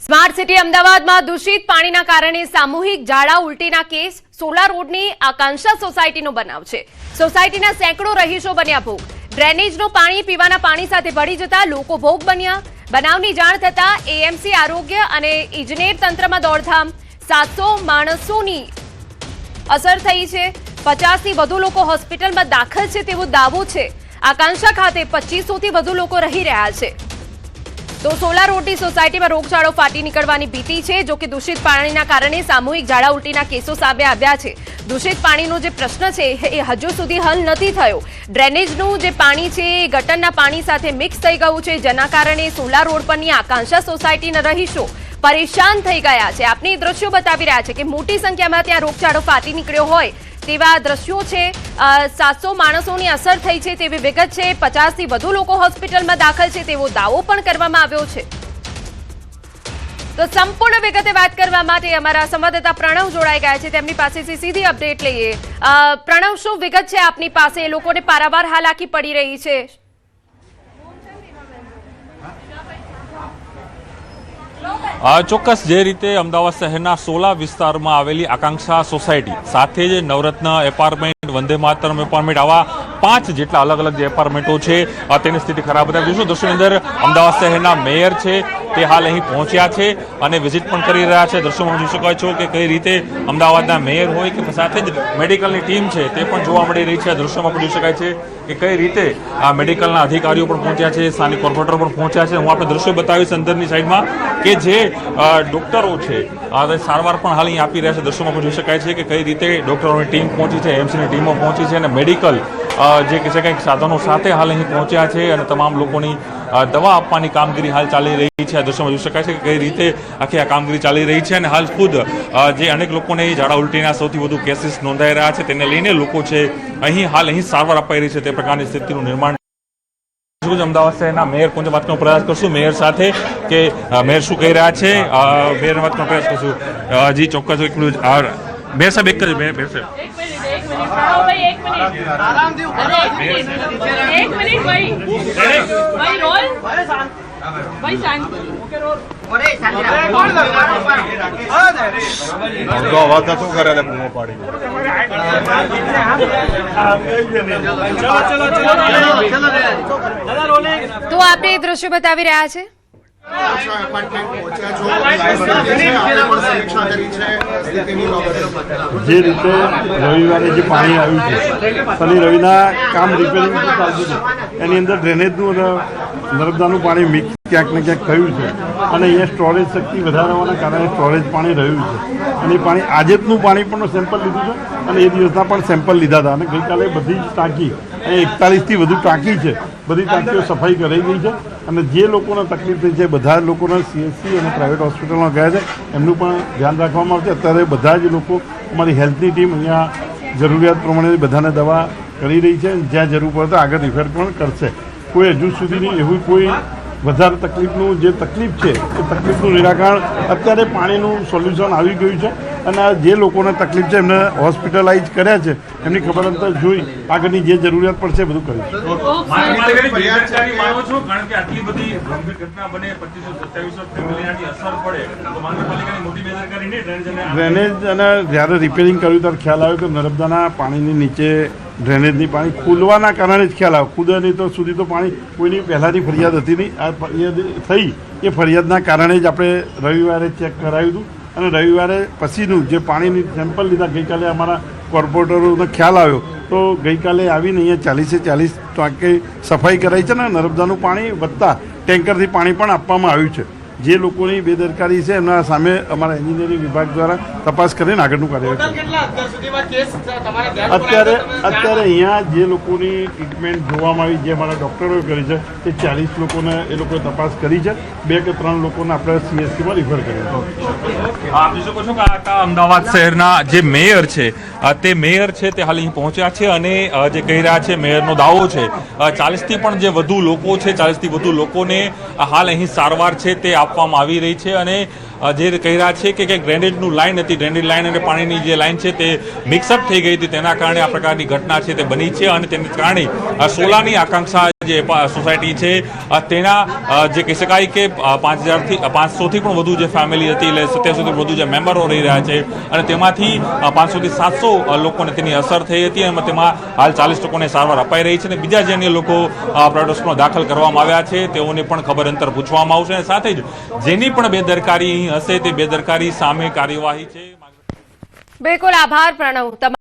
Smart city અમદાવાદમાં દૂષિત પાણીના કારણે સામૂહિક ઝાડા ઉલટીના કેસ સોલા રોડની આકાંક્ષા સોસાયટીનો બનાવ છે। સોસાયટીના સેંકડો રહીશો બન્યા ભોગ। ડ્રેનેજનું પાણી પીવાના પાણી સાથે ભળી જતા લોકો ભોગ બન્યા। બનાવની જાણ થતા એએમસી આરોગ્ય અને ઇજનેર તંત્રમાં દોડધામ। 700 માણસોની અસર થઈ છે। 50 થી વધુ લોકો હોસ્પિટલમાં દાખલ છે તેવો દાવો છે। આકાંક્ષા ખાતે 2500 થી વધુ લોકો રહી રહ્યા છે। तो सोला रोडनी सोसायटीमां रोगचाळो फाटी निकळवानी भीति छे। जो कि दूषित पाणीना कारणे सामूहिक झाड़ा उलटीना केसो सामे આવ્યા છે। दूषित पाणीनो जे प्रश्न छे ए हजू सुधी हल નથી થયો। ડ્રેનેજનું જે પાણી છે એ ગટરના પાણી સાથે મિક્સ થઈ ગયું છે, જેના કારણે સોલા રોડ પરની આકાંક્ષા સોસાયટીના રહીશો પરેશાન થઈ ગયા છે। આપને દ્રશ્યો બતાવી રહ્યા છે કે મોટી સંખ્યામાં ત્યાં રોગચાળો ફાટી નીકળ્યો હોય તેવા દ્રશ્યો છે। 700 માણસોની અસર થઈ છે તેવી વિગત છે। 50 થી વધુ લોકો હોસ્પિટલમાં દાખલ છે તેવો દાવો પણ કરવામાં આવ્યો છે। તો સંપૂર્ણ વિગતે વાત કરવા માટે અમારા સંવાદદાતા પ્રણવ જોડાઈ ગયા છે। તેમની પાસેથી સીધી અપડેટ લઈએ। પ્રણવ, શું વિગત છે આપની પાસે? લોકોને પારાવાર હાલાકી પડી રહી છે। ચોક્કસ જે રીતે અમદાવાદ શહેરના સોલા વિસ્તારમાં આવેલી આકાંક્ષા સોસાયટી સાથે જ નવરત્ન એપાર્ટમેન્ટ, વંદે માતરમ એપાર્ટમેન્ટ, આવા 5 જેટલા અલગ અલગ જે એપાર્ટમેન્ટો છે તેની સ્થિતિ ખરાબ બતાવી દઈશું। દર્શકોની અંદર અમદાવાદ શહેરના મેયર છે તે હાલ અહીં પહોંચ્યા છે અને વિઝિટ પણ કરી રહ્યા છે। દર્શકોમાં જોઈ શકો છો કે કઈ રીતે અમદાવાદના મેયર હોય કે સાથે જ મેડિકલની ટીમ છે તે પણ જોવા મળી રહી છે। દર્શકોમાં પણ જોઈ શકાય છે કે કઈ રીતે આ મેડિકલના અધિકારીઓ પણ પહોંચ્યા છે, સ્થાનિક કોર્પોરેટર પણ પહોંચ્યા છે। હું આપણે દ્રશ્યો બતાવીશ અંદરની સાઈડમાં કે જે ડોક્ટરો છે સારવાર પણ હાલ અહીં આપી રહ્યા છે। દર્શકોમાં પણ જોઈ શકાય છે કે કઈ રીતે ડોક્ટરોની ટીમ પહોંચી છે, એમસીની ટીમો પહોંચી છે અને મેડિકલ જે કે છે કંઈક સાધનો સાથે હાલ અહીં પહોંચ્યા છે અને તમામ લોકોની દવા આપવાની કામગીરી હાલ ચાલી રહી છે। આ દ્રશ્યમાં જોઈ શકાય છે કે કઈ રીતે આખી આ કામગીરી ચાલી રહી છે અને હાલ ખુદ જે અનેક લોકોને ઝાડા ઉલટીના સૌથી વધુ કેસીસ નોંધાઈ રહ્યા છે તેને લઈને લોકો છે અહીં સારવાર અપાઈ રહી છે તે પ્રકારની સ્થિતિનું નિર્માણ। અમદાવાદ શહેરના મેયર પહોંચે વાત કરવાનો પ્રયાસ કરશું મેયર સાથે કે મેયર શું કહી રહ્યા છે, મેયર વાત કરવાનો પ્રયાસ કરશું। જી ચોક્કસ મેયર સાહેબ એક જ મેયર સાહેબ તો આપણે એ દ્રશ્ય બતાવી રહ્યા છે। જે રીતે રવિવારે જે પાણી આવ્યું છે, શનિ રવિના કામ રિપેરિંગ ચાલતું છે એની અંદર ડ્રેનેજનું અને નર્મદાનું પાણી મિક્સ ક્યાંક ને ક્યાંક થયું છે અને અહીંયા સ્ટોરેજ શક્તિ વધારવાના કારણે સ્ટોરેજ પાણી રહ્યું છે અને એ પાણી આજેનું પાણી પણ સેમ્પલ લીધું છે અને એ દિવસના પણ સેમ્પલ લીધા હતા અને ગઈકાલે બધી જ ટાંકી અને 41થી વધુ ટાંકી છે, બધી ટાંકીઓ સફાઈ કરાઈ ગઈ છે અને જે લોકોને તકલીફ થઈ છે બધા લોકોને સીએચસી અને પ્રાઇવેટ હોસ્પિટલમાં ગયા છે એમનું પણ ધ્યાન રાખવામાં આવશે। અત્યારે બધા જ લોકો અમારી હેલ્થની ટીમ અહીંયા જરૂરિયાત પ્રમાણે બધાને દવા કરી રહી છે, જ્યાં જરૂર પડે તો આગળ રિફર પણ કરશે। કોઈ હજુ સુધીની એવું કોઈ વધારે તકલીફનું જે તકલીફ છે એ તકલીફનું નિરાકરણ અત્યારે પાણીનું સોલ્યુશન આવી ગયું છે અને જે લોકોને તકલીફ છે એમને હોસ્પિટલાઇઝ કર્યા છે, એમની ખબર અંતર જોઈ આગળની જે જરૂરિયાત પડશે બધું કરીશું। ડ્રેનેજ અને જ્યારે રિપેરિંગ કર્યું ત્યારે ખ્યાલ આવ્યો કે નર્મદાના પાણીની નીચે ડ્રેનેજની પાણી ખુલવાના કારણે જ ખ્યાલ આવ્યો, ખુદે નહીં તો સુધી તો પાણી કોઈની પહેલાંની ફરિયાદ હતી નહીં, આ ફરિયાદ થઈ એ ફરિયાદના કારણે જ આપણે રવિવારે ચેક કરાવ્યું હતું અને રવિવારે પછીનું જે પાણીની સેમ્પલ લીધા ગઈકાલે અમારા કોર્પોરેટરોને ખ્યાલ આવ્યો તો ગઈકાલે આવીને અહીંયા 40 ટાંકે સફાઈ કરાઈ છે ને નર્મદાનું પાણી વધતા ટેન્કરથી પાણી પણ આપવામાં આવ્યું છે। જે લોકોની બેદરકારી છે એમના સામે અમારા એન્જિનિયરિંગ વિભાગ દ્વારા તપાસ કરીને આગળનું કાર્યવાહી અત્યારે અહીંયા જે લોકોની ટ્રીટમેન્ટ જોવામાં આવી, જે અમારા ડૉક્ટરોએ કરી છે તે 40 લોકોને એ લોકોએ તપાસ કરી છે, 2 કે 3 લોકોને આપણે સીએચસીમાં રિફર કર્યા છે। આપ જોઈ શકો છો કે અમદાવાદ શહેરના જે મેયર છે તે મેયર છે તે હાલ અહીં પહોંચ્યા છે અને જે કહી રહ્યા છે મેયરનો દાવો છે 40થી પણ જે વધુ લોકો છે, 40થી વધુ લોકોને હાલ અહીં સારવાર છે તે આપવામાં આવી રહી છે અને જે કહી રહ્યા છે કે ડ્રેનેજનું લાઇન હતી, ડ્રેનેજ લાઇન અને પાણીની જે લાઇન છે તે મિક્સઅપ થઈ ગઈ હતી, તેના કારણે આ પ્રકારની ઘટના છે તે બની છે અને તેને કારણે સોલાની આકાંક્ષા જે સોસાયટી છે તેના જે કહી શકાય કે 500થી પણ વધુ જે ફેમિલી હતી, એટલે 2700થી વધુ જે મેમ્બરો રહી રહ્યા છે અને તેમાંથી 500થી 700 લોકોને તેની અસર થઈ હતી અને તેમાં હાલ 40 લોકોને સારવાર અપાઈ રહી છે અને બીજા જે અન્ય લોકો પ્રાઇવેટ હોસ્પિટલમાં દાખલ કરવામાં આવ્યા છે તેઓને પણ ખબર અંતર પૂછવામાં આવશે અને સાથે જ જેની પણ બેદરકારી અહીં હશે તે બેદરકારી સામે કાર્યવાહી છે. બિલકુલ આભાર પ્રણવ.